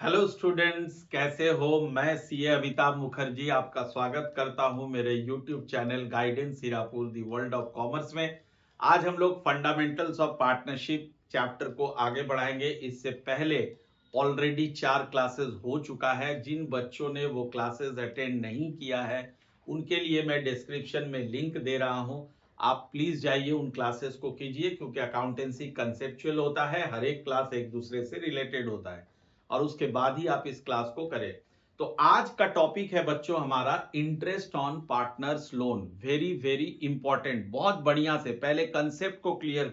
Hello students, कैसे हो। मैं सीए अमिताभ मुखर्जी आपका स्वागत करता हूं मेरे YouTube channel guidance Hirapur the world of commerce में। आज हम लोग फंडामेंटल्स ऑफ पार्टनरशिप चैप्टर को आगे बढ़ाएंगे। इससे पहले ऑलरेडी 4 क्लासेस हो चुका है। जिन बच्चों ने वो क्लासेस अटेंड नहीं किया है उनके लिए मैं डिस्क्रिप्शन में लिंक दे रहा हूं। आप प्लीज जाइए उन क्लासेस को कीजिए, क्योंकि अकाउंटेंसी कंसेप्चुअल होता है, हर एक क्लास एक दूसरे से रिलेटेड होता है और उसके बाद ही आप इस क्लास को करें। तो आज का टॉपिक है बच्चों हमारा interest on partners loan. Very very important. बहुत बढ़िया से पहले कंसेप्ट को क्लियर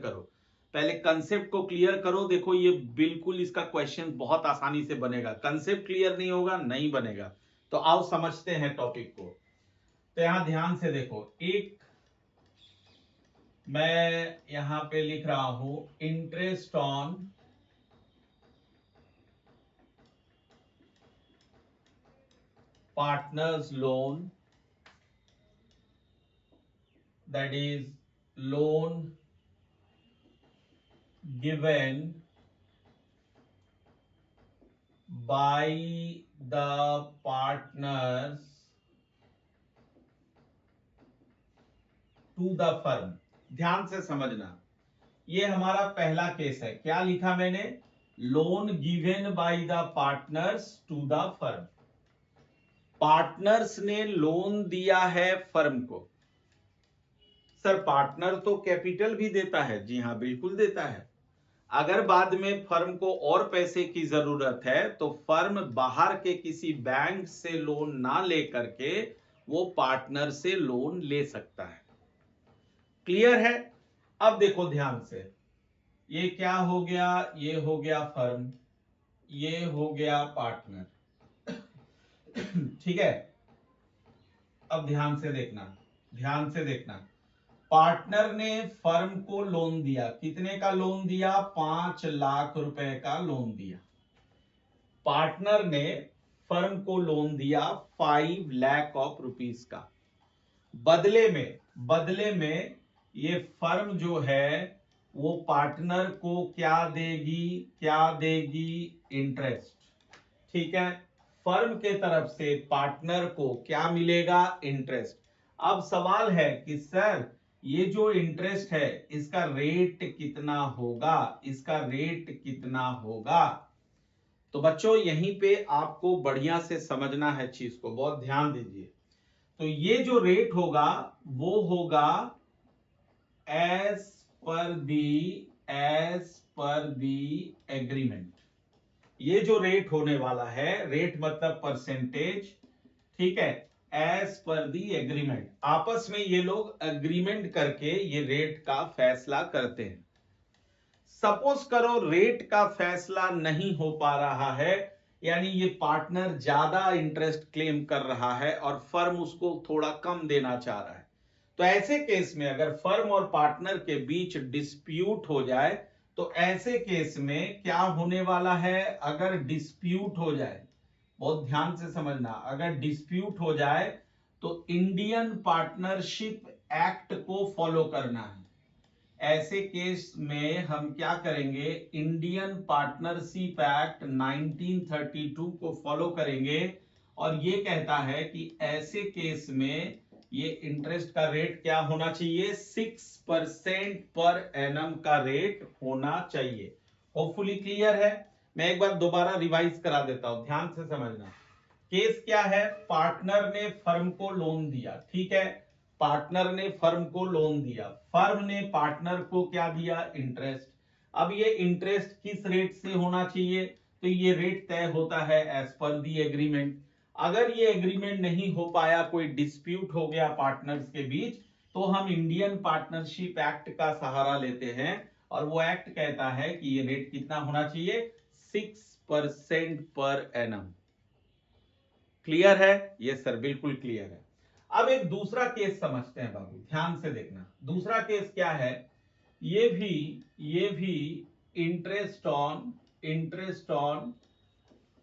करो। देखो ये बिल्कुल इसका क्वेश्चन बहुत आसानी से बनेगा। कंसेप्ट क्लियर नहीं होगा नहीं बनेगा। तो आओ समझते हैं टॉपिक को। तो यहां ध्यान से देखो, एक मैं यहां पे लिख रहा हूं interest on partners loan, that is loan given by the partners to the firm। ध्यान से समझना, ये हमारा पहला केस है। क्या लिखा मैंने? Loan given by the partners to the firm. Partners ने लोन दिया है फर्म को। सर पार्टनर तो कैपिटल भी देता है। जी हाँ, बिल्कुल देता है। अगर बाद में फर्म को और पैसे की जरूरत है तो फर्म बाहर के किसी बैंक से लोन ना लेकर के वो पार्टनर से लोन ले सकता है। क्लियर है? अब देखो ध्यान से, ये क्या हो गया? ये हो गया फर्म, ये हो गया पार्टनर। ठीक है। अब ध्यान से देखना। पार्टनर ने फर्म को लोन दिया। कितने का लोन दिया? 5 लाख रुपए का लोन दिया। पार्टनर ने फर्म को लोन दिया 5 लाख ऑफ रुपीस का। बदले में ये फर्म जो है वो पार्टनर को क्या देगी? इंटरेस्ट। ठीक है। फर्म के तरफ से पार्टनर को क्या मिलेगा? इंटरेस्ट। अब सवाल है कि सर ये जो इंटरेस्ट है इसका रेट कितना होगा? तो बच्चों यहीं पे आपको बढ़िया से समझना है चीज को, बहुत ध्यान दीजिए। तो ये जो रेट होगा वो होगा एज पर दी एग्रीमेंट। ये जो रेट होने वाला है, रेट मतलब परसेंटेज, ठीक है, एज पर दी एग्रीमेंट। आपस में ये लोग एग्रीमेंट करके ये रेट का फैसला करते हैं। सपोज करो रेट का फैसला नहीं हो पा रहा है, यानी ये पार्टनर ज्यादा इंटरेस्ट क्लेम कर रहा है और फर्म उसको थोड़ा कम देना चाह रहा है। तो ऐसे केस में अगर फर्म और पार्टनर के बीच डिस्प्यूट हो जाए तो ऐसे केस में क्या होने वाला है? अगर डिस्प्यूट हो जाए, बहुत ध्यान से समझना, अगर डिस्प्यूट हो जाए तो इंडियन पार्टनरशिप एक्ट को फॉलो करना है। ऐसे केस में हम क्या करेंगे? इंडियन पार्टनरशिप एक्ट 1932 को फॉलो करेंगे और ये कहता है कि ऐसे केस में ये इंटरेस्ट का रेट क्या होना चाहिए? 6% पर एनम का रेट होना चाहिए। होपफुली क्लियर है। मैं एक बार दोबारा रिवाइज करा देता हूं, ध्यान से समझना। केस क्या है? पार्टनर ने फर्म को लोन दिया, ठीक है। पार्टनर ने फर्म को लोन दिया, फर्म ने पार्टनर को क्या दिया? इंटरेस्ट। अब ये इंटरेस्ट किस रेट से होना चाहिए? तो ये रेट तय होता है एज पर दी एग्रीमेंट। अगर ये एग्रीमेंट नहीं हो पाया, कोई डिस्प्यूट हो गया पार्टनर्स के बीच, तो हम इंडियन पार्टनरशिप एक्ट का सहारा लेते हैं और वो एक्ट कहता है कि ये रेट कितना होना चाहिए? 6% पर एनम। क्लियर है? यस सर, बिल्कुल क्लियर है। अब एक दूसरा केस समझते हैं बाबू, ध्यान से देखना। दूसरा केस क्या है? ये भी इंटरेस्ट ऑन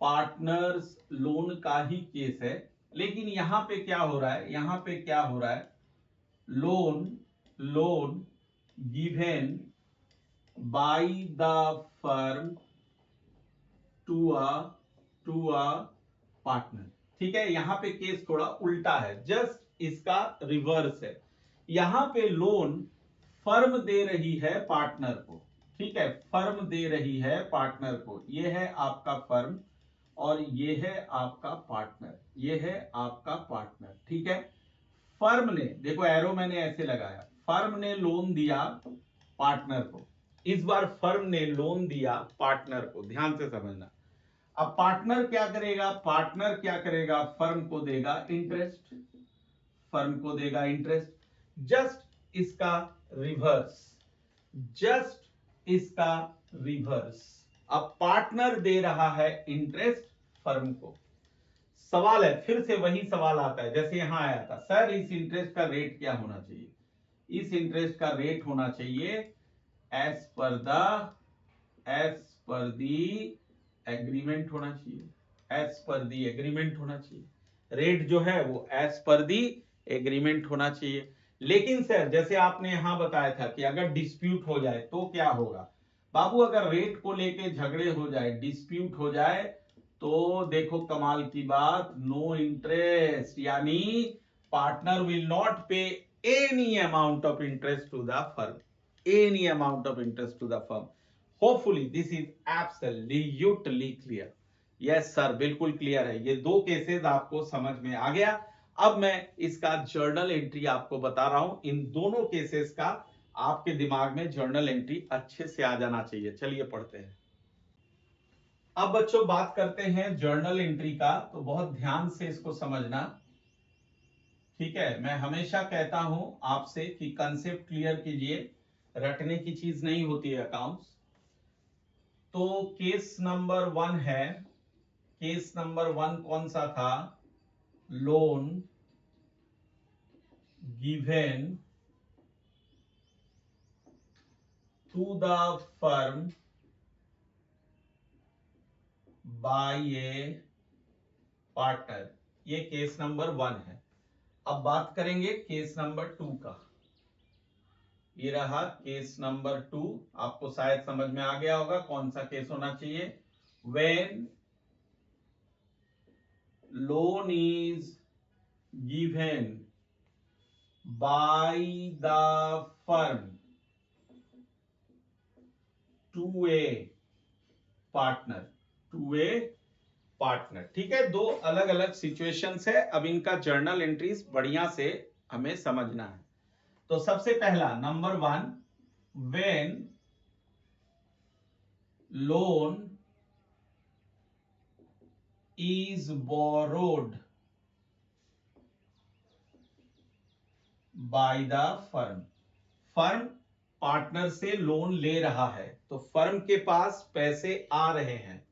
पार्टनर्स लोन का ही केस है। लेकिन यहां पे क्या हो रहा है? Loan given by the firm to a to a partner. ठीक है, यहां पे केस थोड़ा उल्टा है, जस्ट इसका रिवर्स है। यहां पे लोन फर्म दे रही है पार्टनर को। ठीक है, फर्म दे रही है पार्टनर को। ये है आपका फर्म और ये है आपका पार्टनर, ये है आपका पार्टनर। ठीक है, फर्म ने, देखो एरो मैंने ऐसे लगाया, फर्म ने लोन दिया पार्टनर को। इस बार फर्म ने लोन दिया पार्टनर को, ध्यान से समझना। अब पार्टनर क्या करेगा, पार्टनर क्या करेगा, फर्म को देगा इंटरेस्ट, फर्म को देगा इंटरेस्ट। जस्ट इसका रिवर्स, जस्ट इसका रिवर्स। अब पार्टनर दे रहा है इंटरेस्ट फर्म को। सवाल है, फिर से वही सवाल आता है जैसे यहां आया था, सर इस इंटरेस्ट का रेट क्या होना चाहिए? इस इंटरेस्ट का रेट होना चाहिए एज पर दी एग्रीमेंट होना चाहिए, एज पर दी एग्रीमेंट होना चाहिए। रेट जो है वो एज पर दी एग्रीमेंट होना चाहिए। लेकिन सर जैसे आपने यहां बताया था कि अगर डिस्प्यूट हो जाए तो क्या होगा? बाबू अगर रेट को लेके झगड़े हो जाए, डिस्प्यूट हो जाए, तो देखो कमाल की बात, नो इंटरेस्ट, यानी partner will not pay any amount of interest to the firm, any amount of interest to the firm. Hopefully this is absolutely clear. Yes sir, बिल्कुल क्लियर है। ये दो केसेस आपको समझ में आ गया। अब मैं इसका जर्नल एंट्री आपको बता रहा हूं। इन दोनों केसेस का आपके दिमाग में जर्नल एंट्री अच्छे से आ जाना चाहिए। चलिए पढ़ते हैं। अब बच्चों बात करते हैं जर्नल एंट्री का, तो बहुत ध्यान से इसको समझना। ठीक है, मैं हमेशा कहता हूं आपसे कि कंसेप्ट क्लियर कीजिए, रटने की चीज नहीं होती है अकाउंट्स। तो केस नंबर 1 है, केस नंबर 1 कौन सा था? Loan given to the firm by a partner, ये केस नंबर 1 है। अब बात करेंगे केस नंबर 2 का। ये रहा केस नंबर 2। आपको शायद समझ में आ गया होगा कौन सा केस होना चाहिए। When loan is given by the firm to a partner, to a partner. ठीक है, दो अलग अलग सिचुएशंस है। अब इनका जर्नल एंट्रीज बढ़िया से हमें समझना है। तो सबसे पहला number 1, when loan is borrowed by the firm, firm partner से लोन ले रहा है, तो फर्म के पास पैसे आ रहे हैं,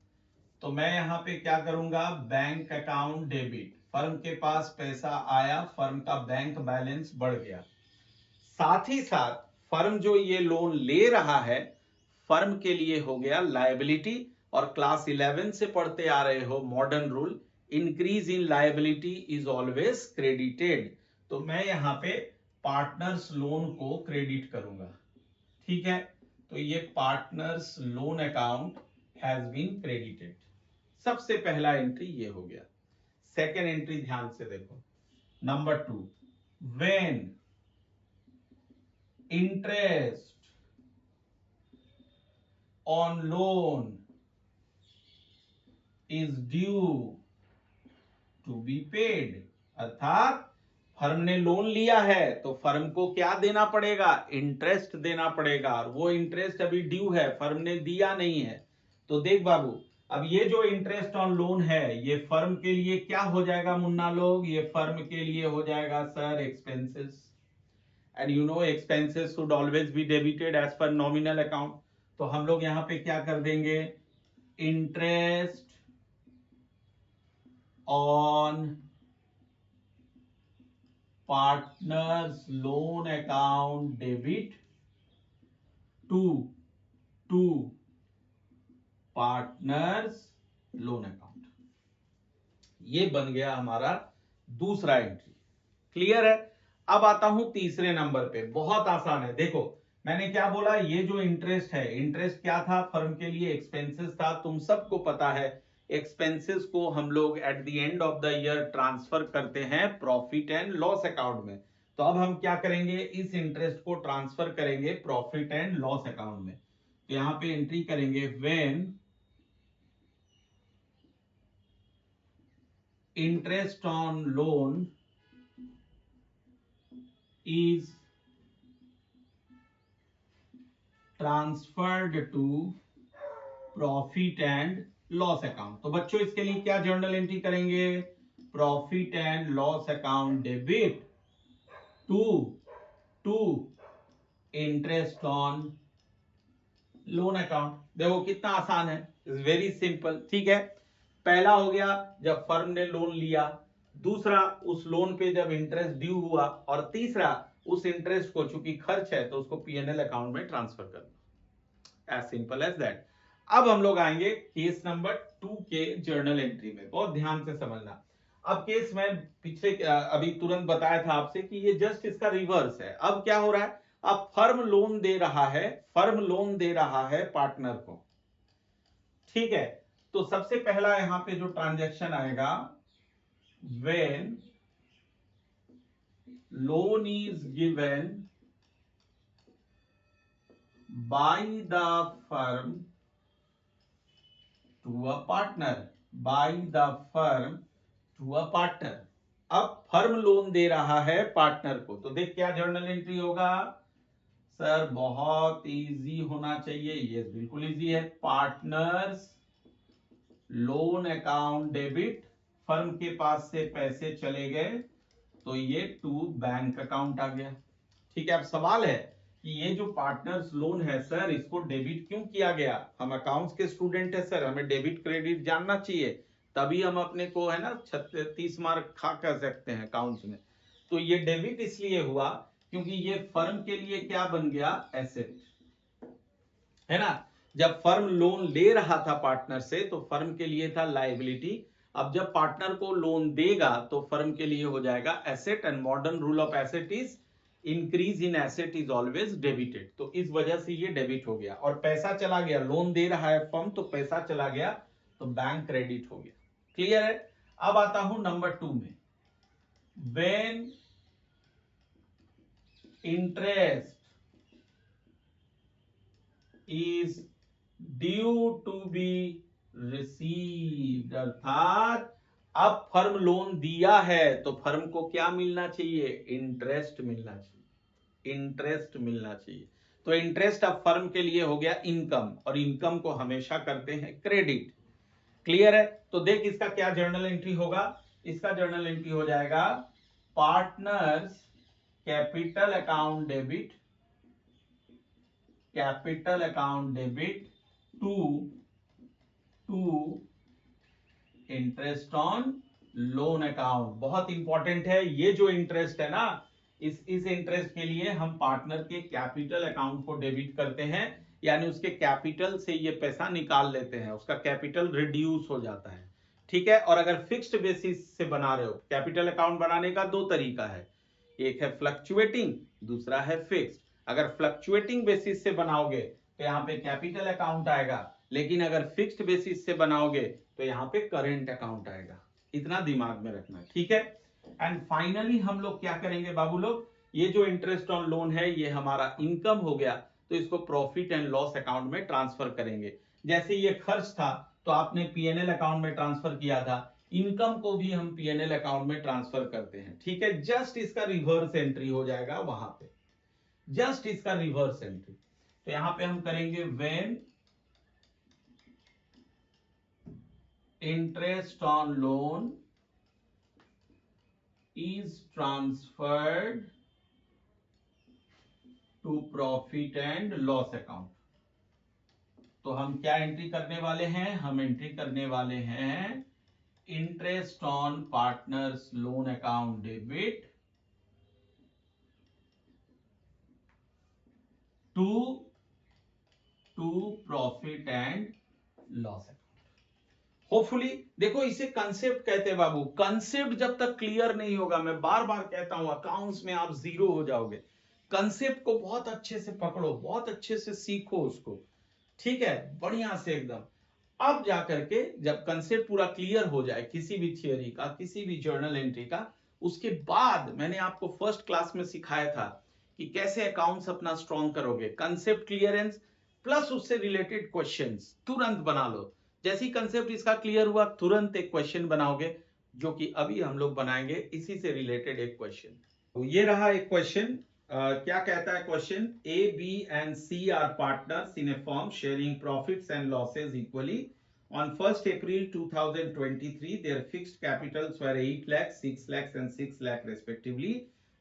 तो मैं यहां पे क्या करूंगा, बैंक अकाउंट डेबिट। फर्म के पास पैसा आया, फर्म का बैंक बैलेंस बढ़ गया। साथ ही साथ फर्म जो ये लोन ले रहा है, फर्म के लिए हो गया लायबिलिटी। और क्लास 11 से पढ़ते आ रहे हो modern rule, increase in liability is always credited. तो मैं यहां पे पार्टनर्स लोन को क्रेडिट करूंगा। ठीक है, तो ये partners loan account has been credited. सबसे पहला एंट्री ये हो गया। सेकेंड एंट्री ध्यान से देखो, number 2, when interest on loan is due to be paid, अर्थात फर्म ने लोन लिया है तो फर्म को क्या देना पड़ेगा, इंटरेस्ट देना पड़ेगा। और वो इंटरेस्ट अभी ड्यू है, फर्म ने दिया नहीं है। तो देख बाबू, अब ये जो इंटरेस्ट ऑन लोन है, ये फर्म के लिए क्या हो जाएगा मुन्ना लोग, ये फर्म के लिए हो जाएगा sir expenses. And you know expenses should always be debited as per nominal account. तो हम लोग यहां पे क्या कर देंगे, interest on partners loan account debit to partners loan account. ये बन गया हमारा दूसरा एंट्री। क्लियर है? अब आता हूं तीसरे नंबर पे, बहुत आसान है। देखो मैंने क्या बोला, ये जो इंटरेस्ट है, इंटरेस्ट क्या था, फर्म के लिए एक्सपेंसेस था। तुम सबको पता है एक्सपेंसेस को हम लोग at the end of the year transfer करते हैं प्रॉफिट एंड लॉस अकाउंट में। तो अब हम क्या करेंगे, इस इंटरेस्ट को ट्रांसफर करेंगे प्रॉफिट एंड लॉस अकाउंट में। तो यहां पे एंट्री करेंगे when interest on loan is transferred to profit and loss account। तो बच्चों इसके लिए क्या जर्नल एंट्री करेंगे, profit and loss account debit to interest on loan account. देखो कितना आसान है, इट्स वेरी सिंपल। ठीक है, पहला हो गया जब फर्म ने लोन लिया, दूसरा उस लोन पे जब इंटरेस्ट ड्यू हुआ, और तीसरा उस इंटरेस्ट को चूंकि खर्च है तो उसको पीएनएल अकाउंट में ट्रांसफर करना। As simple as that. अब हम लोग आएंगे केस नंबर 2 के जर्नल एंट्री में, बहुत ध्यान से समझना। अब केस में पीछे अभी तुरंत बताया था आपसे कि ये जस्ट इसका रिवर्स है। अब क्या हो रहा है, अब फर्म लोन दे रहा है, फर्म लोन दे रहा है पार्टनर को। ठीक है, तो सबसे पहला यहां पे जो ट्रांजैक्शन आएगा, when loan is given by the firm to a partner, by the firm to a partner। अब फर्म लोन दे रहा है पार्टनर को, तो देख क्या जर्नल एंट्री होगा सर, बहुत इजी होना चाहिए। ये बिल्कुल इजी है, partners loan account debit, firm के पास से पैसे चले गए तो ये टू बैंक अकाउंट आ गया। ठीक है, अब सवाल है कि ये जो पार्टनर्स लोन है सर, इसको डेबिट क्यों किया गया। हम अकाउंट्स के स्टूडेंट है सर, हमें डेबिट क्रेडिट जानना चाहिए, तभी हम अपने को है ना 30 मार्क खा कर सकते हैं अकाउंट्स में। तो ये डेबिट इसलिए हुआ क्योंकि ये फर्म के लिए क्या बन गया, एसेट है ना। जब फर्म लोन ले रहा था पार्टनर से तो फर्म के लिए था लायबिलिटी, अब जब पार्टनर को लोन देगा तो फर्म के लिए हो जाएगा asset. And modern rule of asset is increase in asset is always debited. तो इस वजह से ये डेबिट हो गया, और पैसा चला गया, लोन दे रहा है फर्म तो पैसा चला गया तो बैंक क्रेडिट हो गया। क्लियर है। अब आता हूं नंबर 2 में, when interest is due to be received, अर्थात अब फर्म लोन दिया है तो फर्म को क्या मिलना चाहिए, इंटरेस्ट मिलना चाहिए, इंटरेस्ट मिलना चाहिए। तो इंटरेस्ट अब फर्म के लिए हो गया इनकम, और इनकम को हमेशा करते हैं क्रेडिट। क्लियर है। तो देख इसका क्या जर्नल एंट्री होगा, इसका जर्नल एंट्री हो जाएगा partners capital account debit, capital account debit to interest on loan account. बहुत इंपॉर्टेंट है, ये जो इंटरेस्ट है ना, इस इंटरेस्ट के लिए हम पार्टनर के कैपिटल अकाउंट को डेबिट करते हैं, यानी उसके कैपिटल से ये पैसा निकाल लेते हैं, उसका कैपिटल रिड्यूस हो जाता है। ठीक है, और अगर फिक्स्ड बेसिस से बना रहे हो, कैपिटल अकाउंट बनाने का 2 तरीका है, एक है फ्लक्चुएटिंग, दूसरा है फिक्स्ड। अगर फ्लक्चुएटिंग बेसिस से बनाओगे तो यहाँ पे कैपिटल अकाउंट आएगा, लेकिन अगर फिक्स्ड बेसिस से बनाओगे तो यहाँ पे करेंट अकाउंट आएगा। इतना दिमाग में रखना, ठीक है। एंड फाइनली हम लोग क्या करेंगे बाबू लोग, ये जो इंटरेस्ट ऑन लोन है ये हमारा इनकम हो गया, तो इसको प्रॉफिट एंड लॉस अकाउंट में ट्रांसफर करेंगे। जैसे ये खर्च था तो आपने पीएनएल अकाउंट में ट्रांसफर किया था, इनकम को भी हम पीएनएल अकाउंट में ट्रांसफर करते हैं। ठीक है, जस्ट इसका रिवर्स एंट्री हो जाएगा वहां पे, जस्ट इसका रिवर्स एंट्री। तो यहां पे हम करेंगे when interest on loan is transferred to profit and loss account. तो हम क्या एंट्री करने वाले हैं, हम एंट्री करने वाले हैं interest on partners loan account debit to profit and loss account. Hopefully देखो, इसे कंसेप्ट कहते हैं बाबू। कंसेप्ट जब तक क्लियर नहीं होगा, मैं बार बार कहता हूं, अकाउंट्स में आप जीरो हो जाओगे। कंसेप्ट को बहुत अच्छे से पकड़ो, बहुत अच्छे से सीखो उसको, ठीक है, बढ़िया से एकदम। अब जाकर के जब कंसेप्ट पूरा क्लियर हो जाए किसी भी थियोरी का, किसी भी जर्नल एंट्री का, उसके बाद मैंने आपको फर्स्ट क्लास में सिखाया था कि कैसे अकाउंट्स अपना स्ट्रॉन्ग करोगे। कंसेप्ट क्लियरेंस प्लस उससे रिलेटेड क्वेश्चंस तुरंत बना लो। जैसे ही कंसेप्ट इसका क्लियर हुआ तुरंत एक क्वेश्चन बनाओगे, जो कि अभी हम लोग बनाएंगे इसी से रिलेटेड एक क्वेश्चन। तो ये रहा एक क्वेश्चन। क्या कहता है question? A, B and C are partners in a firm sharing profits and losses equally. On 1st April 2023, their fixed capitals were 8 lakhs, 6 lakhs and 6 lakh respectively.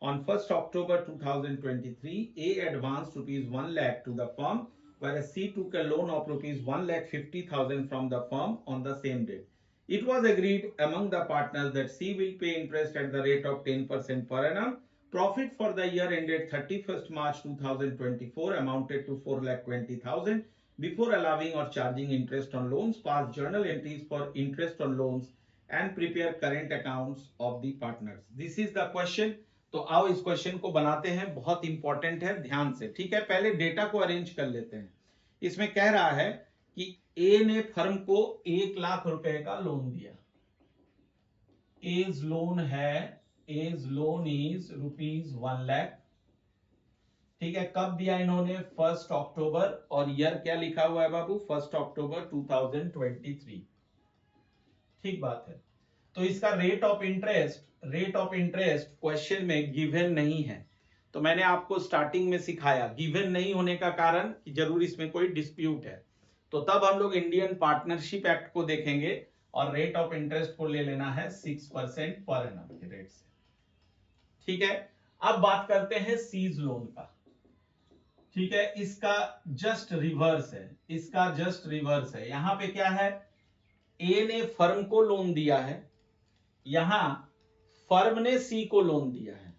On 1st October 2023, A advanced rupees 1 lakh to the firm, whereas C took a loan of rupees 1,50,000 from the firm on the same date. It was agreed among the partners that C will pay interest at the rate of 10% per annum. Profit for the year ended 31st March 2024 amounted to 4,20,000. Before allowing or charging interest on loans, pass journal entries for interest on loans and prepare current accounts of the partners. This is the question. तो आओ इस question को बनाते हैं, बहुत important है, ध्यान से, ठीक है। पहले डेटा को अरेंज कर लेते हैं। इसमें कह रहा है कि ए ने फर्म को 1 लाख रुपए का लोन दिया। एज लोन है, A's loan is rupees 1 lakh, ठीक है। कब दिया इन्होंने? 1 अक्टूबर, और ईयर क्या लिखा हुआ है बाबू? 1 अक्टूबर 2023, ठीक बात है। तो इसका रेट ऑफ इंटरेस्ट क्वेश्चन में गिवन नहीं है। तो मैंने आपको स्टार्टिंग में सिखाया, गिवन नहीं होने का कारण कि जरूर इसमें कोई डिस्प्यूट है। तो तब हम लोग इंडियन पार्टनरशिप एक्ट को देखेंगे और रेट ऑफ इंटरेस्ट को ले लेना है 6% पर एनम के रेट से, ठीक है। अब बात करते हैं सीज लोन का, ठीक है। इसका जस्ट रिवर्स है, इसका जस्ट रिवर्स है। यहां पे क्या है? ए ने फर्म को लोन दिया है, यहां फर्म ने सी को लोन दिया है,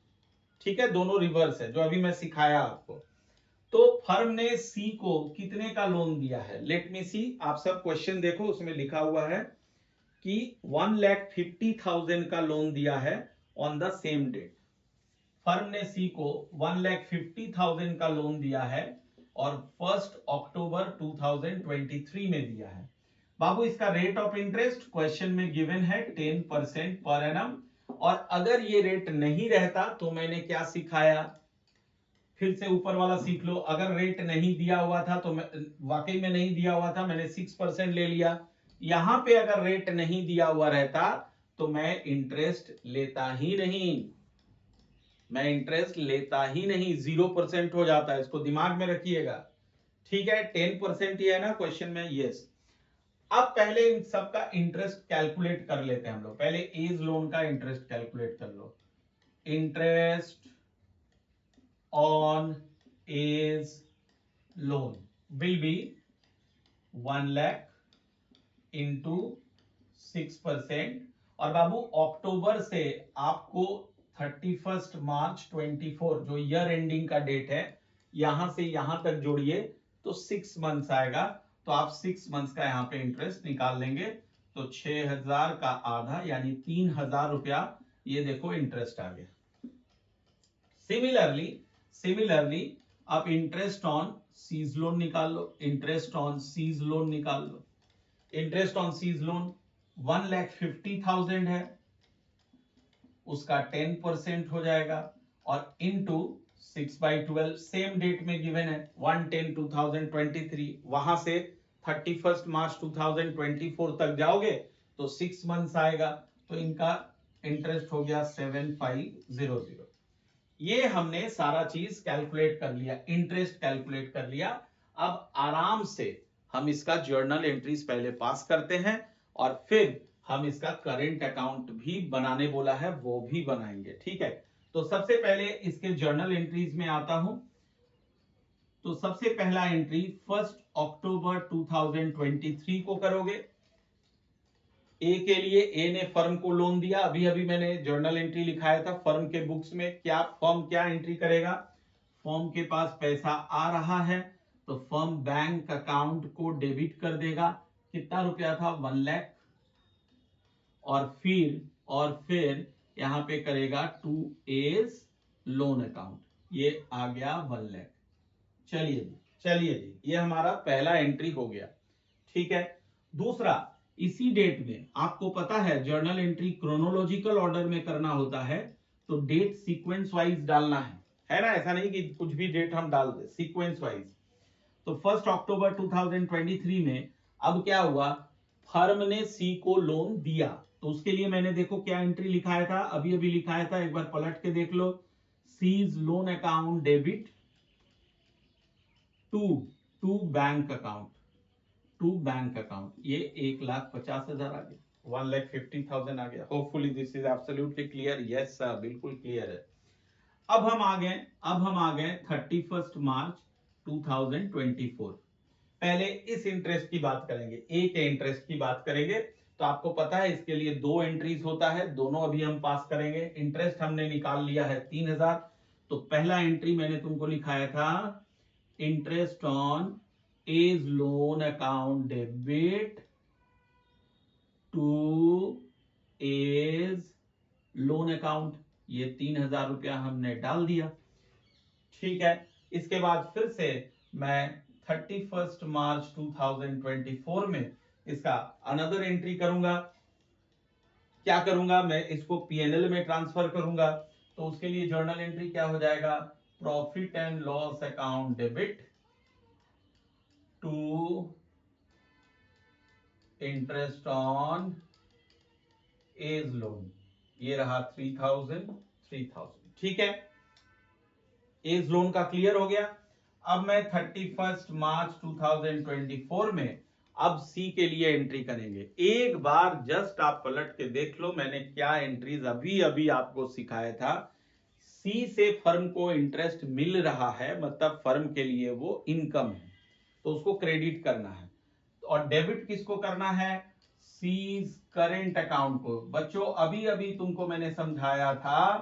ठीक है। दोनों रिवर्स है जो अभी मैं सिखाया आपको। तो फर्म ने सी को कितने का लोन दिया है? लेट मी सी। आप सब क्वेश्चन देखो, उसमें लिखा हुआ है कि 1,50,000 का लोन दिया है on the same date. Firm ने सी को 1,50,000 का लोन दिया है और 1 अक्टूबर 2023 में दिया है। बाबू इसका रेट ऑफ इंटरेस्ट क्वेश्चन में गिवन है 10% पर एनम। और अगर ये रेट नहीं रहता तो मैंने क्या सिखाया? फिर से ऊपर वाला सीख लो। अगर रेट नहीं दिया हुआ था तो वाकई में नहीं दिया हुआ था, मैंने 6% ले लिया। यहां पे अगर रेट नहीं दिया हुआ रहता तो मैं इंटरेस्ट लेता ही नहीं, मैं इंटरेस्ट लेता ही नहीं, 0% हो जाता है। इसको दिमाग में रखिएगा, ठीक है। 10% ही है ना क्वेश्चन में? यस। अब पहले इन सब का इंटरेस्ट कैलकुलेट कर लेते हैं हम लोग। पहले एज लोन का इंटरेस्ट कैलकुलेट कर लो। Interest on A's loan will be 1 lakh into 6%। और बाबू अक्टूबर से आपको 31 मार्च 24 जो ईयर एंडिंग का डेट है, यहां से यहां तक जोड़िए तो 6 मंथ्स आएगा। तो आप 6 मंथ्स का यहाँ पे इंटरेस्ट निकाल लेंगे। तो 6,000 का आधा यानी 3,000 रुपया, ये देखो इंटरेस्ट आ गया। सिमिलरली आप इंटरेस्ट ऑन सीज लोन निकाल लो, इंटरेस्ट ऑन सीज लोन निकाल लो। इंटरेस्ट ऑन सीज लोन 1,50,000 है, उसका 10% हो जाएगा और इनटू 6/12 सेम डेट में गिवन है 1/10/2023। वहां से 31 मार्च 2024 तक जाओगे तो 6 मंथ्स आएगा। तो इनका इंटरेस्ट हो गया 7,500। ये हमने सारा चीज कैलकुलेट कर लिया, इंटरेस्ट कैलकुलेट कर लिया। अब आराम से हम इसका जर्नल एंट्रीज पहले पास करते हैं और फिर हम इसका करंट अकाउंट भी बनाने बोला है, वो भी बनाएंगे, ठीक है। तो सबसे पहले इसके जर्नल एंट्रीज में आता हूं। तो सबसे पहला एंट्री 1 अक्टूबर 2023 को करोगे। ए के लिए ए ने फर्म को लोन दिया, अभी अभी मैंने जर्नल एंट्री लिखाया था। फर्म के बुक्स में क्या फर्म क्या एंट्री करेगा? फर्म के पास पैसा आ रहा है तो फर्म बैंक अकाउंट को डेबिट कर देगा। कितना रुपया था? 1 लाख। और फिर यहां पे करेगा टू एज लोन अकाउंट, ये आ गया 1 लाख। चलिए जी, ये हमारा पहला एंट्री हो गया, ठीक है। दूसरा, इसी डेट में आपको पता है जर्नल एंट्री क्रोनोलॉजिकल ऑर्डर में करना होता है, तो डेट सीक्वेंस वाइज डालना है ना, ऐसा नहीं कि कुछ भी डेट हम डाल दे, सीक्वेंस वाइज। तो 1 अक्टूबर 2023 में अब क्या हुआ, फर्म ने सी को लोन दिया, तो उसके लिए मैंने देखो क्या एंट्री लिखाया था, अभी अभी लिखाया था, एक बार पलट के देख लो, C's loan account debit to bank account, to bank account, ये 1,50,000 आ गया, 1,50,000 आ गया। Hopefully this is absolutely clear. Yes sir, बिल्कुल क्लियर है। अब हम आ गए 31 मार्च 2024। पहले इस इंटरेस्ट की बात करेंगे, ए के इंटरेस्ट की बात करेंगे। तो आपको पता है इसके लिए दो एंट्रीज होता है, दोनों अभी हम पास करेंगे। इंटरेस्ट हमने निकाल लिया है 3,000, तो पहला एंट्री मैंने तुमको लिखाया था, interest on A's loan account debit to A's loan account, ये 3,000 रुपया हमने डाल दिया। ठीक है, इसके बाद फिर से मैं 31 मार्च 2024 में इसका अनदर एंट्री करूंगा। क्या करूंगा, मैं इसको पीएनएल में ट्रांसफर करूंगा। तो उसके लिए जर्नल एंट्री क्या हो जाएगा, profit and loss account debit to interest on A's loan, ये रहा 3,000। ठीक है, एज लोन का क्लियर हो गया। अब मैं 31 मार्च 2024 में अब सी के लिए एंट्री करेंगे। एक बार जस्ट आप पलट के देख लो, मैंने क्या एंट्रीज अभी अभी आपको सिखाया था। सी से फर्म को इंटरेस्ट मिल रहा है, मतलब फर्म के लिए वो इनकम है, तो उसको क्रेडिट करना है। और डेबिट किसको करना है, सीज करेंट अकाउंट को। बच्चों अभी अभी तुमको मैंने समझाया था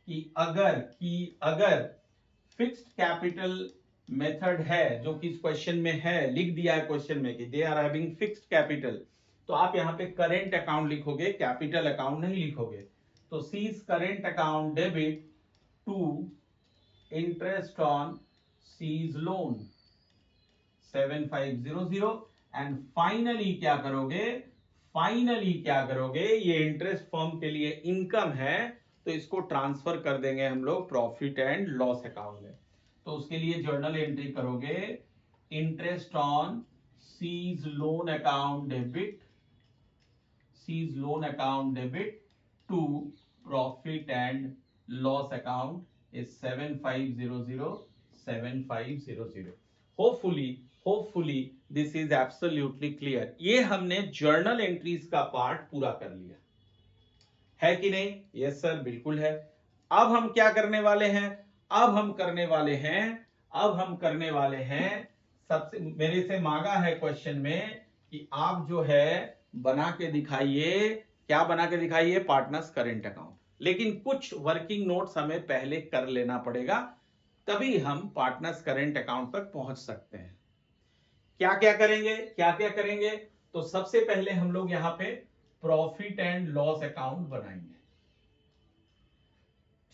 कि अगर फिक्स्ड कैपिटल मेथड है, जो कि इस क्वेश्चन में है, लिख दिया है क्वेश्चन में कि they are having fixed capital, तो आप यहां पे करेंट अकाउंट लिखोगे, कैपिटल अकाउंट नहीं लिखोगे। तो C's current account debit to interest on C's loan 7500। And finally क्या करोगे, ये इंटरेस्ट फर्म के लिए इनकम है, तो इसको ट्रांसफर कर देंगे हम लोग प्रॉफिट एंड लॉस अकाउंट में। तो उसके लिए जर्नल एंट्री करोगे, interest on C's loan account debit to profit and loss account is 7500। Hopefully this is absolutely clear. ये हमने जर्नल एंट्रीज का पार्ट पूरा कर लिया है कि नहीं? यस सर, बिल्कुल है। अब हम क्या करने वाले हैं, अब हम करने वाले हैं सबसे, मेरे से मांगा है क्वेश्चन में कि आप जो है बना के दिखाइए, क्या बना के दिखाइए, पार्टनर्स करेंट अकाउंट। लेकिन कुछ वर्किंग नोट्स हमें पहले कर लेना पड़ेगा, तभी हम पार्टनर्स करेंट अकाउंट तक पहुंच सकते हैं। क्या क्या करेंगे, तो सबसे पहले हम लोग यहां पे प्रॉफिट एंड लॉस अकाउंट बनाएंगे।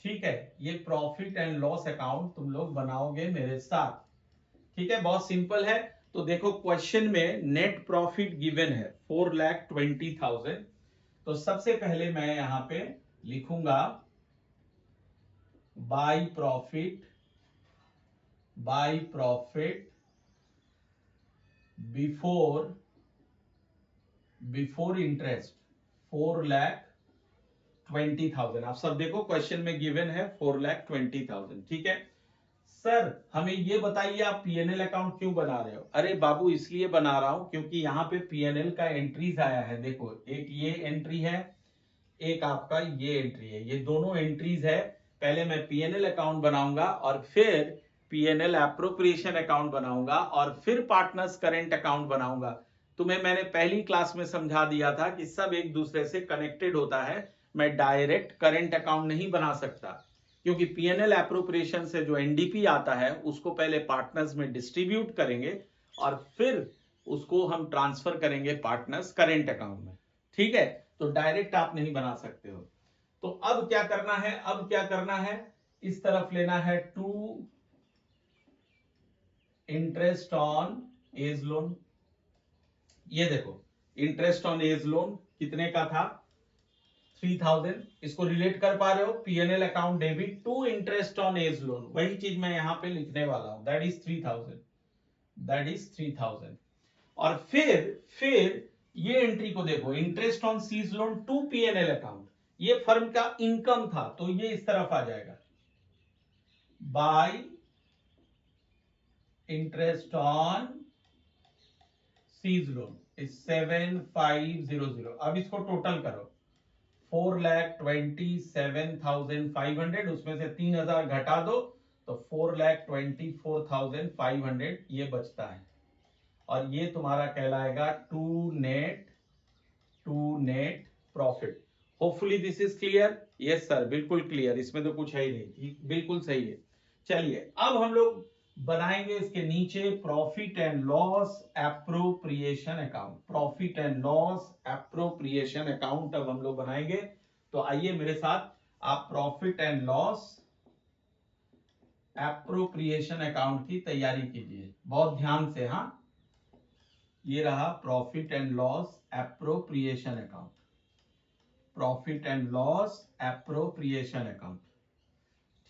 ठीक है, ये प्रॉफिट एंड लॉस अकाउंट तुम लोग बनाओगे मेरे साथ। ठीक है, बहुत सिंपल है। तो देखो क्वेश्चन में नेट प्रॉफिट गिवन है 4,20,000। तो सबसे पहले मैं यहां पे लिखूंगा बाय प्रॉफिट बिफोर इंटरेस्ट 4,20,000। आप सब देखो क्वेश्चन में गिवन है 4,20,000। ठीक है सर, हमें ये बताइए आप पीएनएल अकाउंट क्यों बना रहे हो? अरे बाबू इसलिए बना रहा हूं क्योंकि यहाँ पे पीएनएल का एंट्रीज आया है। देखो एक ये एंट्री है, एक आपका ये एंट्री है, ये दोनों एंट्रीज है। पहले मैं पीएनएल अकाउंट बनाऊंगा और फिर पीएनएल एप्रोप्रिएशन अकाउंट बनाऊंगा और फिर पार्टनर्स करेंट अकाउंट बनाऊंगा। तुम्हें मैंने पहली क्लास में समझा दिया था कि सब एक दूसरे से कनेक्टेड होता है। मैं डायरेक्ट करेंट अकाउंट नहीं बना सकता, क्योंकि पीएनएल एप्रोप्रिएशन से जो एनडीपी आता है उसको पहले पार्टनर्स में डिस्ट्रीब्यूट करेंगे और फिर उसको हम ट्रांसफर करेंगे पार्टनर्स करेंट अकाउंट में। ठीक है, तो डायरेक्ट आप नहीं बना सकते हो। तो अब क्या करना है, इस तरफ लेना है to interest on A's loan. ये देखो इंटरेस्ट ऑन एज लोन कितने का था 3000। इसको रिलेट कर पा रहे हो, PNL account debit to interest on A's loan, वही चीज मैं यहां पे लिखने वाला हूं, दैट इज 3000, दैट इज 3000। और फिर ये एंट्री को देखो, interest on C's loan to PNL account, ये फर्म का इनकम था तो ये इस तरफ आ जाएगा, by interest on C's loan is 7500। अब इसको टोटल करो, 4,27,500, उसमें से 3000 घटा दो तो 4,24,500 ये बचता है, और ये तुम्हारा कहलाएगा to net profit. Hopefully this is clear. Yes sir, बिल्कुल क्लियर, इसमें तो कुछ है ही नहीं, बिल्कुल सही है। चलिए अब हम लोग बनाएंगे इसके नीचे profit and loss appropriation account, profit and loss appropriation account अब हम लोग बनाएंगे। तो आइए मेरे साथ, आप profit and loss appropriation account की तैयारी कीजिए बहुत ध्यान से। हाँ, ये रहा profit and loss appropriation account, profit and loss appropriation account.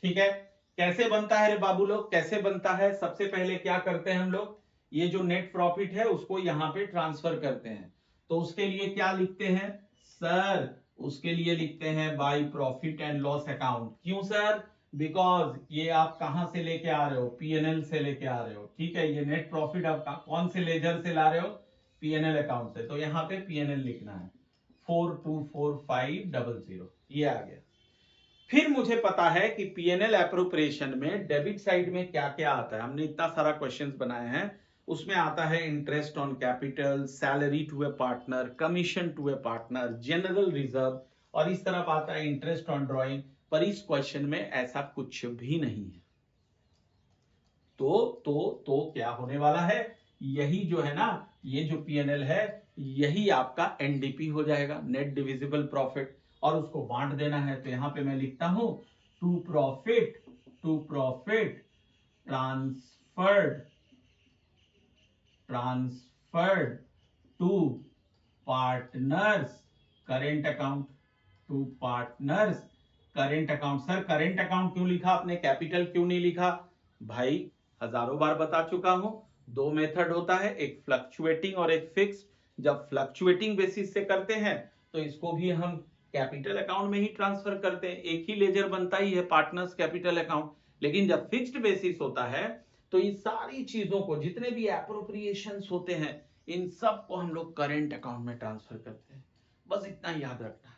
ठीक है, कैसे बनता है रे बाबू लोग, कैसे बनता है? सबसे पहले क्या करते हैं हम लोग, ये जो नेट प्रॉफिट है उसको यहां पे ट्रांसफर करते हैं। तो उसके लिए क्या लिखते हैं सर? उसके लिए लिखते हैं bye profit and loss account. क्यों सर? बिकॉज ये आप कहां से लेके आ रहे हो, पीएनएल से लेके आ रहे हो। ठीक है, ये नेट प्रॉफिट आप कौन से लेजर से ला रहे हो, पीएनएल अकाउंट से, तो यहाँ पे पीएनएल लिखना है 424,500, ये आ गया। फिर मुझे पता है कि पीएनएल एप्रोप्रिएशन में डेबिट साइड में क्या क्या आता है, हमने इतना सारा क्वेश्चंस बनाए हैं, उसमें आता है interest on capital, salary to a partner, commission to a partner, general reserve, और इस तरफ आता है इंटरेस्ट ऑन ड्रॉइंग। पर इस क्वेश्चन में ऐसा कुछ भी नहीं है। तो क्या होने वाला है, यही जो है ना, ये जो पीएनएल है यही आपका एनडीपी हो जाएगा, नेट डिविजिबल प्रॉफिट, और उसको बांट देना है। तो यहां पे मैं लिखता हूं to profit transferred to partners current account, to partners current account. Sir current account क्यों लिखा आपने, कैपिटल क्यों नहीं लिखा? भाई हजारों बार बता चुका हूं, दो मेथड होता है, एक फ्लक्चुएटिंग और एक फिक्स्ड। जब फ्लक्चुएटिंग बेसिस से करते हैं तो इसको भी हम कैपिटल अकाउंट में ही ट्रांसफर करते हैं, एक ही लेजर बनता ही है पार्टनर्स कैपिटल अकाउंट। लेकिन जब फिक्स्ड बेसिस होता है तो इन सारी चीजों को, जितने भी एप्रोप्रिएशंस होते हैं, इन सब को हम लोग करेंट अकाउंट में ट्रांसफर करते हैं, बस इतना याद रखना है।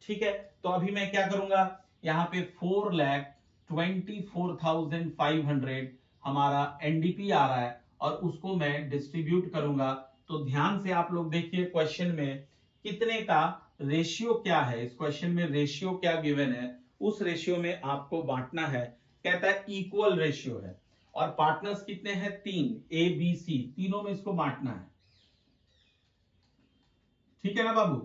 ठीक है, तो अभी मैं क्या करूंगा, यहाँ पे 4,24,500 हमारा एनडीपी आ रहा है, और उसको मैं डिस्ट्रीब्यूट करूंगा। तो ध्यान से आप लोग देखिए, क्वेश्चन में कितने का रेशियो क्या है, इस क्वेश्चन में रेशियो क्या गिवन है, उस रेशियो में आपको बांटना है। कहता है इक्वल रेशियो है, और पार्टनर्स कितने हैं, 3, ए बी सी, तीनों में इसको बांटना है। ठीक है ना बाबू?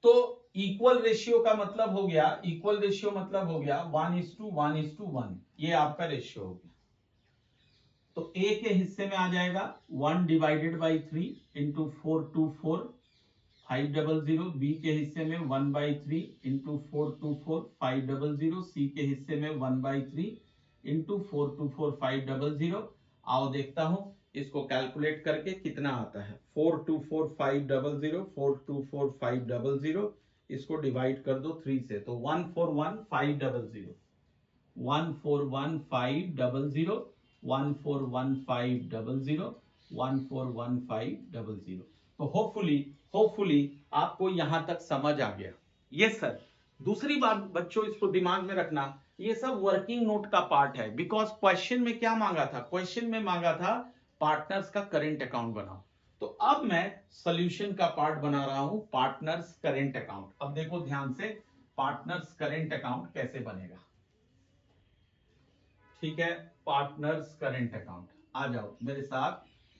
तो इक्वल रेशियो का मतलब हो गया, इक्वल रेशियो मतलब हो गया 1:1:1, ये आपका रेशियो हो गया। तो ए के हिस्से में आ जाएगा 1/3 इंटू 424,500, बी के हिस्से में 1/3 इंटू 424,500, सी के हिस्से में 1/3 इंटू 424,500। आओ देखता हूं इसको कैलकुलेट करके कितना आता है। 424,500, 424,500, इसको डिवाइड कर दो 3 से, तो 141,500, 141,500, 141,500, 141,500। तो होपफुली आपको यहां तक समझ आ गया। Yes sir. दूसरी बात बच्चों, इसको दिमाग में रखना, ये सब वर्किंग नोट का पार्ट है, बिकॉज क्वेश्चन में क्या मांगा था, क्वेश्चन में मांगा था पार्टनर्स का करेंट अकाउंट बनाओ। तो अब मैं सॉल्यूशन का पार्ट बना रहा हूं, पार्टनर्स करेंट अकाउंट। अब देखो ध्यान से, पार्टनर्स करेंट अकाउंट कैसे बनेगा। ठीक है, पार्टनर्स करेंट अकाउंट, आ जाओ मेरे साथ,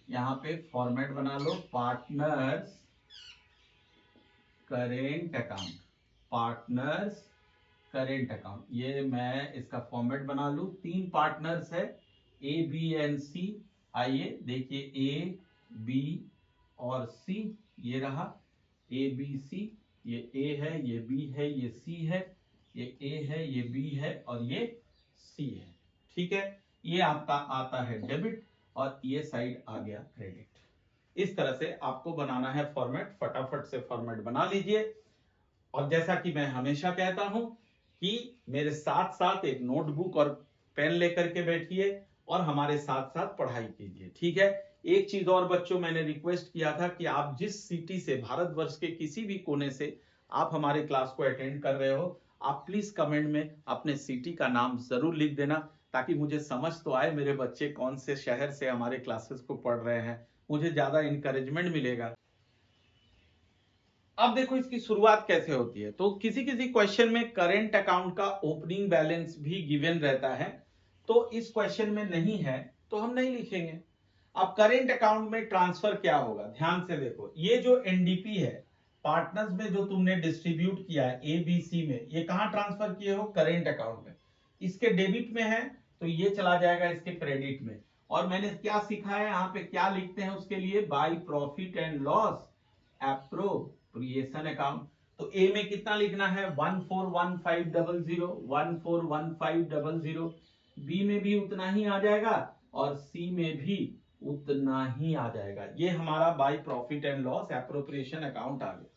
यहां पे फॉर्मेट बना लो, partners current account, partners current account. ये मैं इसका फॉर्मेट बना लूं, 3 पार्टनर्स है, ए बी एंड सी। आइए देखिए, ए बी और सी, ये रहा। ए बी सी, ये ए है, ये बी है, ये सी है, ये ए है, ये बी है और ये सी है। ठीक है, ये आपका आता है डेबिट और ये साइड आ गया क्रेडिट। इस तरह से आपको बनाना है फॉर्मेट, फटाफट से फॉर्मेट बना लीजिए। और जैसा कि मैं हमेशा कहता हूं कि मेरे साथ साथ एक नोटबुक और पेन लेकर के बैठिए और हमारे साथ साथ पढ़ाई कीजिए। ठीक है, एक चीज और बच्चों, मैंने रिक्वेस्ट किया था कि आप जिस सिटी से, भारतवर्ष के किसी भी कोने से आप हमारे क्लास को अटेंड कर रहे हो, आप प्लीज कमेंट में अपने सिटी का नाम जरूर लिख देना, ताकि मुझे समझ तो आए मेरे बच्चे कौन से शहर से हमारे क्लासेस को पढ़ रहे हैं, मुझे ज्यादा इंकरेजमेंट मिलेगा। अब देखो इसकी शुरुआत कैसे होती है। तो किसी किसी क्वेश्चन में करेंट अकाउंट का ओपनिंग बैलेंस भी गिवन रहता है, तो इस क्वेश्चन में नहीं है तो हम नहीं लिखेंगे। अब करेंट अकाउंट में ट्रांसफर क्या होगा, ध्यान से देखो। ये जो एनडीपी है, पार्टनर्स में जो तुमने डिस्ट्रीब्यूट किया है एबीसी में, ये कहां ट्रांसफर किए हो, करेंट अकाउंट में। इसके डेबिट में है तो ये चला जाएगा इसके क्रेडिट में। और मैंने क्या सीखा है, यहाँ पे क्या लिखते हैं उसके लिए, bye profit and loss appropriation account. तो ए में कितना लिखना है, 141500, 141500। बी में भी उतना ही आ जाएगा और सी में भी उतना ही आ जाएगा। ये हमारा by profit and loss appropriation account आ गया।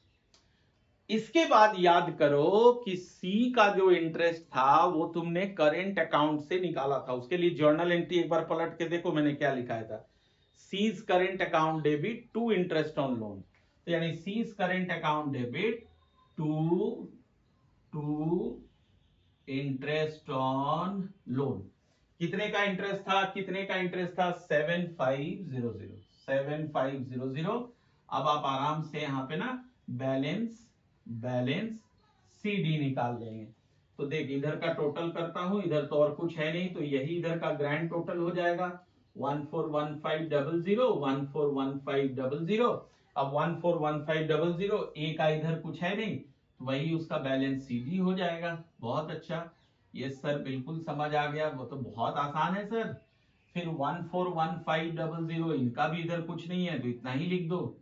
इसके बाद याद करो कि सी का जो इंटरेस्ट था वो तुमने करेंट अकाउंट से निकाला था। उसके लिए जर्नल एंट्री एक बार पलट के देखो, मैंने क्या लिखा था, C's current account debit to interest on loan. तो यानी C's current account debit to interest on loan. कितने का इंटरेस्ट था, कितने का इंटरेस्ट था, 7500, 7500। अब आप आराम से यहाँ पे ना बैलेंस सीडी निकाल लेंगे। तो देख, इधर का टोटल करता हूं, इधर तो और कुछ है नहीं, तो यही इधर का ग्रैंड टोटल हो जाएगा 141500, 141500। अब 141500, ए का इधर कुछ है नहीं, तो वही उसका बैलेंस सीडी हो जाएगा। बहुत अच्छा, ये सर बिल्कुल समझ आ गया, वो तो बहुत आसान है सर। फिर 141500, इनका भी इधर कुछ नहीं है तो इतना ही लिख दो।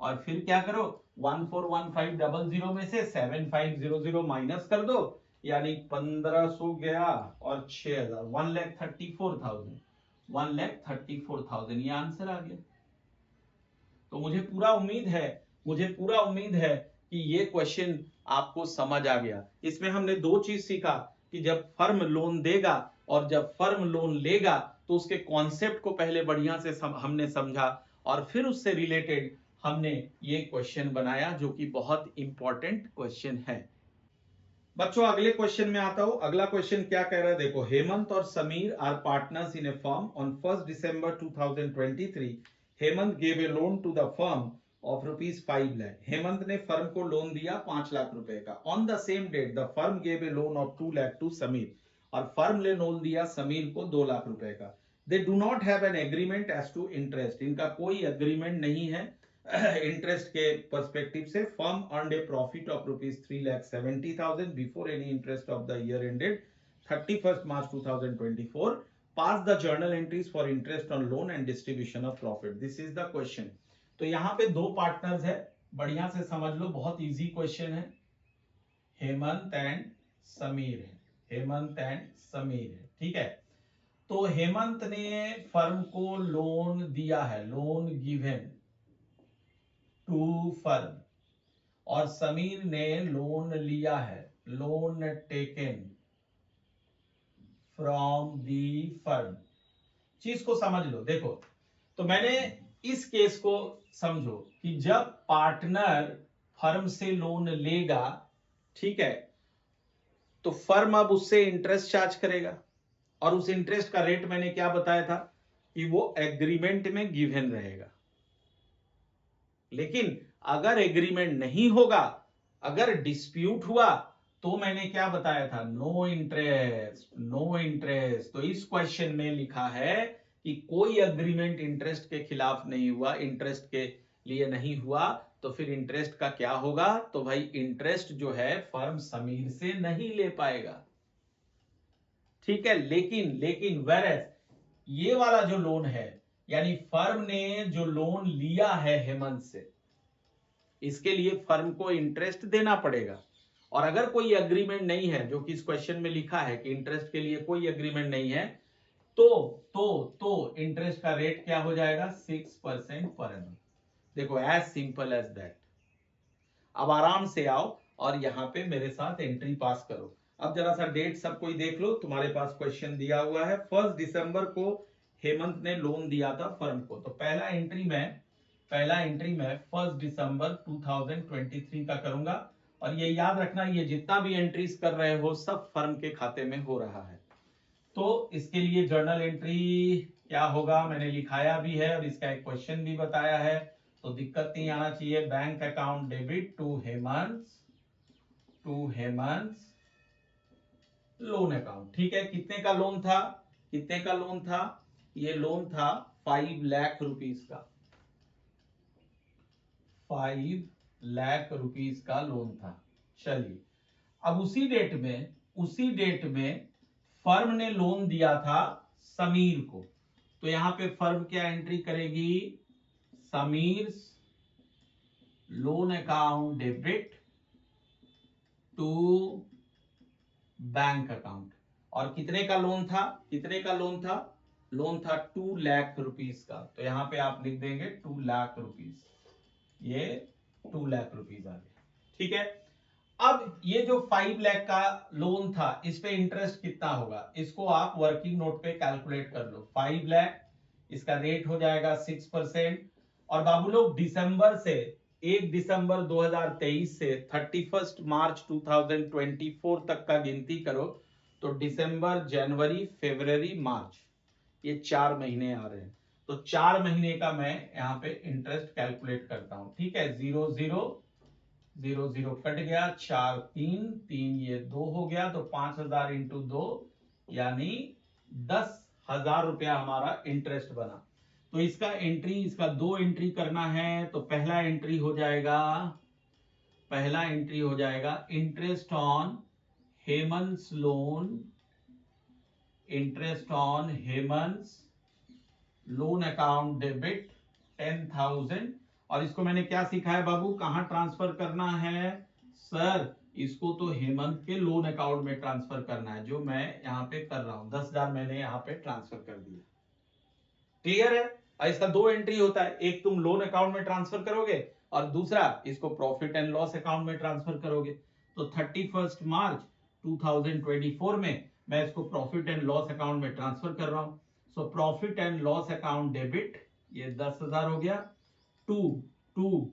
और फिर क्या करो, 141500 में से 7500 माइनस कर दो, यानी 1500 गया और 6000, 1,34,000, 1,34,000, ये आंसर आ गया। तो मुझे पूरा उम्मीद है कि ये क्वेश्चन आपको समझ आ गया। इसमें हमने दो चीज सीखा कि जब फर्म लोन देगा और जब फर्म लोन लेगा, तो उसके कॉन्सेप्ट को पहले बढ़िया से हमने समझा और फिर उससे रिलेटेड हमने ये क्वेश्चन बनाया, जो कि बहुत इंपॉर्टेंट क्वेश्चन है। बच्चों अगले क्वेश्चन में आता हूं। अगला क्वेश्चन क्या कह रहा है, देखो, हेमंत और Sameer are partners in a firm on 1 December 2023। Hemant gave a loan to the firm of ₹5 lakh. Hemant ने फर्म को लोन दिया 5 लाख रुपए का। On the same date the firm gave a loan of 2 lakh to Sameer, और फर्म ने लोन दिया समीर को 2 लाख रुपए का। They do not have an agreement as to interest. इनका कोई एग्रीमेंट नहीं है इंटरेस्ट के पर्सपेक्टिव से। Firm earned a profit of ₹3,70,000 before any interest of the year ended 31 March 2024। Pass the journal entries for interest on loan and distribution of profit. This is the question. तो यहाँ पे दो partners है, बढ़िया से समझ लो, बहुत इजी क्वेश्चन है। हेमंत एंड समीर है, हेमंत एंड समीर है, ठीक है। तो हेमंत ने फर्म को लोन दिया है, लोन गिवन टू फर्म, और समीर ने लोन लिया है, loan taken from the firm. चीज को समझ लो, देखो, तो मैंने इस केस को समझो कि जब पार्टनर फर्म से लोन लेगा, ठीक है, तो फर्म अब उससे इंटरेस्ट चार्ज करेगा, और उस इंटरेस्ट का रेट मैंने क्या बताया था कि वो एग्रीमेंट में गिवन रहेगा। लेकिन अगर एग्रीमेंट नहीं होगा, अगर डिस्प्यूट हुआ, तो मैंने क्या बताया था, नो इंटरेस्ट, नो इंटरेस्ट। तो इस क्वेश्चन में लिखा है कि कोई एग्रीमेंट इंटरेस्ट के खिलाफ नहीं हुआ, इंटरेस्ट के लिए नहीं हुआ, तो फिर इंटरेस्ट का क्या होगा, तो भाई इंटरेस्ट जो है फर्म समीर से नहीं ले पाएगा, ठीक है। लेकिन वेरएस ये वाला जो लोन है, यानी फर्म ने जो लोन लिया है हेमंत से, इसके लिए फर्म को इंटरेस्ट देना पड़ेगा। और अगर कोई एग्रीमेंट नहीं है, जो कि इस क्वेश्चन में लिखा है कि इंटरेस्ट के लिए कोई एग्रीमेंट नहीं है, तो इंटरेस्ट का रेट क्या हो जाएगा 6% पर एनम। देखो एज सिंपल एज दैट। अब आराम से आओ और यहाँ पे मेरे साथ एंट्री पास करो। अब जरा सा डेट सब कोई देख लो, तुम्हारे पास क्वेश्चन दिया हुआ है। 1 दिसंबर को हेमंत ने लोन दिया था फर्म को, तो पहला एंट्री मैं 1 दिसंबर 2023 का करूंगा। और ये याद रखना, ये जितना भी एंट्रीज कर रहे हो सब फर्म के खाते में हो रहा है। तो इसके लिए जर्नल एंट्री क्या होगा मैंने लिखाया भी है और इसका एक क्वेश्चन भी बताया है, तो दिक्कत नहीं आना चाहिए। Bank account debit to Hemant loan account. ठीक है, कितने का लोन था? ये लोन था 5 लाख रुपीस का। 5 लाख रुपीस का लोन था। चलिए, अब उसी डेट में फर्म ने लोन दिया था समीर को, तो यहां पे फर्म क्या एंट्री करेगी? Sameer loan account debit to bank account. और कितने का लोन था? लोन था 2 लाख रुपीस का, तो यहां पे आप लिख देंगे 2 लाख रुपीस। ये 2 लाख रुपीस आ गया। ठीक है, अब ये जो 5 लाख का लोन था, इस पे इंटरेस्ट कितना होगा इसको आप वर्किंग नोट पे कैलकुलेट कर लो। 5 लाख, इसका रेट हो जाएगा 6%। और बाबू लोग दिसंबर से 1 दिसंबर 2023 से 31 मार्च 2024 तक का गिनती करो, तो दिसंबर, जनवरी, फरवरी, मार्च, ये 4 महीने आ रहे हैं। तो 4 महीने का मैं यहाँ पे इंटरेस्ट कैलकुलेट करता हूं। ठीक है, 0 0 0 0 कट गया, 4 3 3, ये 2 हो गया, तो 5000 इंटू 2 यानी 10,000 रुपया हमारा इंटरेस्ट बना। तो इसका 2 एंट्री करना है, तो पहला एंट्री हो जाएगा interest on Hemant loan account debit 10,000। और इसको मैंने क्या सिखाया बाबू, कहां ट्रांसफर करना है? सर इसको तो हेमंत के लोन अकाउंट में ट्रांसफर करना है, जो मैं यहाँ पे कर रहा हूं। 10,000 मैंने यहाँ पे ट्रांसफर कर दिया। क्लियर है? और इसका 2 एंट्री होता है, एक तुम लोन अकाउंट में ट्रांसफर करोगे और दूसरा इसको प्रॉफिट एंड लॉस अकाउंट में ट्रांसफर करोगे। तो 31 मार्च 2024 में मैं इसको प्रॉफिट एंड लॉस अकाउंट में ट्रांसफर कर रहा हूं। So profit and loss account debit, ये 10,000 हो गया, to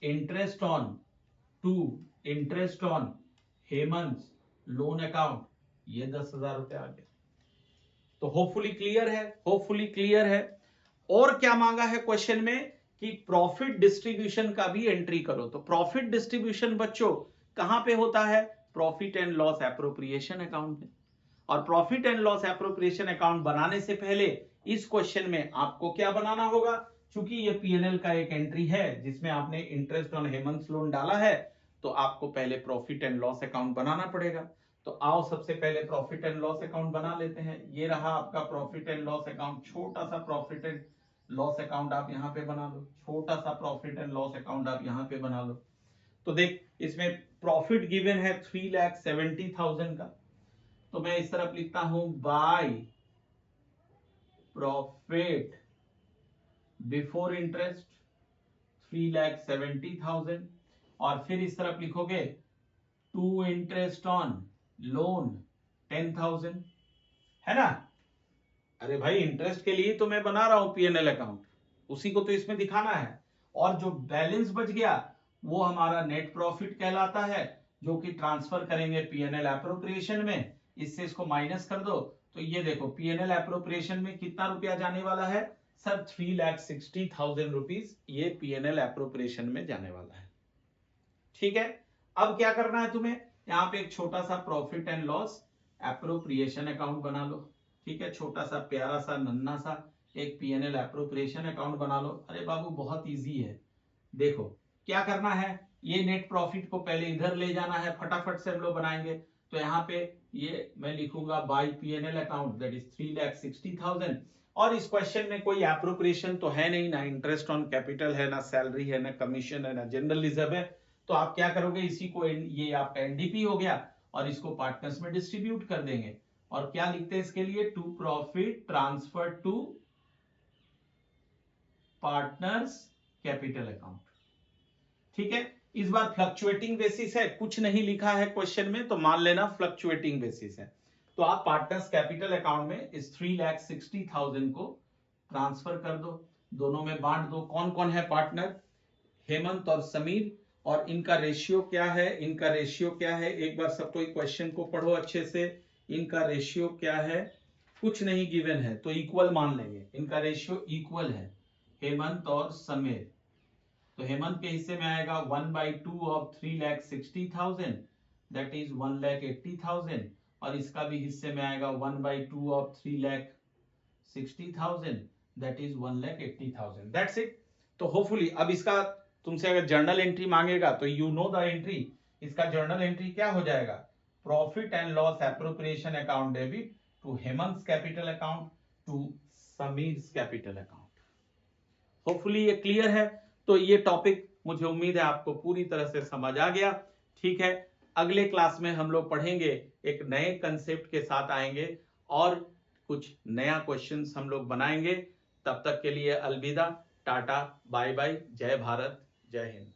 interest on Hemant loan account, ये 10,000 रुपए आ गया। तो होपफुली क्लियर है। और क्या मांगा है क्वेश्चन में कि प्रॉफिट डिस्ट्रीब्यूशन का भी एंट्री करो। तो प्रॉफिट डिस्ट्रीब्यूशन बच्चों कहां पे होता है? Profit and loss appropriation account में। और profit and loss appropriation account बनाने से पहले इस क्वेश्चन में आपको क्या बनाना होगा? चूंकि ये पीएनएल का एक एंट्री है जिसमें आपने इंटरेस्ट ऑन हेमंत लोन डाला है, तो आपको पहले प्रॉफिट एंड लॉस अकाउंट बनाना पड़ेगा। तो आओ सबसे पहले प्रॉफिट एंड लॉस अकाउंट बना लेते हैं। ये रहा आपका प्रॉफिट एंड लॉस अकाउंट, छोटा सा प्रॉफिट एंड लॉस अकाउंट आप यहाँ पे बना लो, छोटा सा प्रॉफिट एंड लॉस अकाउंट आप यहाँ पे बना लो। तो देख, इसमें प्रॉफिट गिवन है 3,70,000 का, तो मैं इस तरफ लिखता हूं बाय प्रॉफिट बिफोर इंटरेस्ट 3,70,000। और फिर इस तरफ लिखोगे टू इंटरेस्ट ऑन लोन 10,000, है ना? अरे भाई, इंटरेस्ट के लिए तो मैं बना रहा हूं पीएनएल अकाउंट, उसी को तो इसमें दिखाना है। और जो बैलेंस बच गया वो हमारा नेट प्रॉफिट कहलाता है, जो कि ट्रांसफर करेंगे पीएनएल एप्रोप्रिएशन में। इससे इसको माइनस कर दो, तो ये देखो पीएनएल एप्रोप्रिएशन में कितना रुपया जाने वाला है? सर 3,60,000 रुपीज ये पीएनएल एप्रोप्रिएशन में जाने वाला है। ठीक है, अब क्या करना है तुम्हें? यहाँ पे एक छोटा सा profit and loss appropriation account बना लो। ठीक है, छोटा सा प्यारा सा नन्ना सा एक पीएनएल एप्रोप्रिएशन अकाउंट बना लो। अरे बाबू बहुत इजी है। देखो क्या करना है, ये नेट प्रॉफिट को पहले इधर ले जाना है, फटाफट से हम लोग बनाएंगे। तो यहाँ पे ये मैं लिखूंगा by PNL account, that is 3,60,000। और इस क्वेश्चन में कोई एप्रोप्रिएशन तो है नहीं, ना इंटरेस्ट ऑन कैपिटल है, ना सैलरी है, ना कमीशन है, ना जनरल रिजर्व है। तो आप क्या करोगे, इसी को ये आपका एनडीपी हो गया और इसको पार्टनर्स में डिस्ट्रीब्यूट कर देंगे। और क्या लिखते हैं इसके लिए, to profit transfer to partners capital account. ठीक है, इस बार फ्लक्चुएटिंग बेसिस है, कुछ नहीं लिखा है क्वेश्चन में, तो मान लेना फ्लक्चुएटिंग बेसिस है। तो आप पार्टनर्स कैपिटल अकाउंट में इस 3,60,000 को ट्रांसफर कर दो, दोनों में बांट दो। कौन कौन है पार्टनर, हेमंत और समीर, और इनका रेशियो क्या है, इनका रेशियो क्या है, एक बार सब कोई क्वेश्चन को पढ़ो अच्छे से। इनका रेशियो क्या है, कुछ नहीं गिवन है तो इक्वल मान लेंगे, इनका रेशियो इक्वल है, हेमंत और समीर। तो हेमंत के हिस्से में आएगा 1/2 ऑफ 3,60,000 दैट इज 1,80,000, और इसका भी हिस्से में आएगा 1/2 of 3,60,000 that is 1,80,000। That's it. तो होपफुली अब इसका तुमसे अगर जर्नल एंट्री मांगेगा तो यू नो द एंट्री। इसका जर्नल एंट्री क्या हो जाएगा, profit and loss appropriation account debit to Hemant capital account to Sameer capital account. Hopefully ये क्लियर है। तो ये टॉपिक मुझे उम्मीद है आपको पूरी तरह से समझ आ गया। ठीक है, अगले क्लास में हम लोग पढ़ेंगे, एक नए कंसेप्ट के साथ आएंगे और कुछ नया क्वेश्चंस हम लोग बनाएंगे। तब तक के लिए अलविदा, टाटा, बाय बाय, जय भारत, जय हिंद।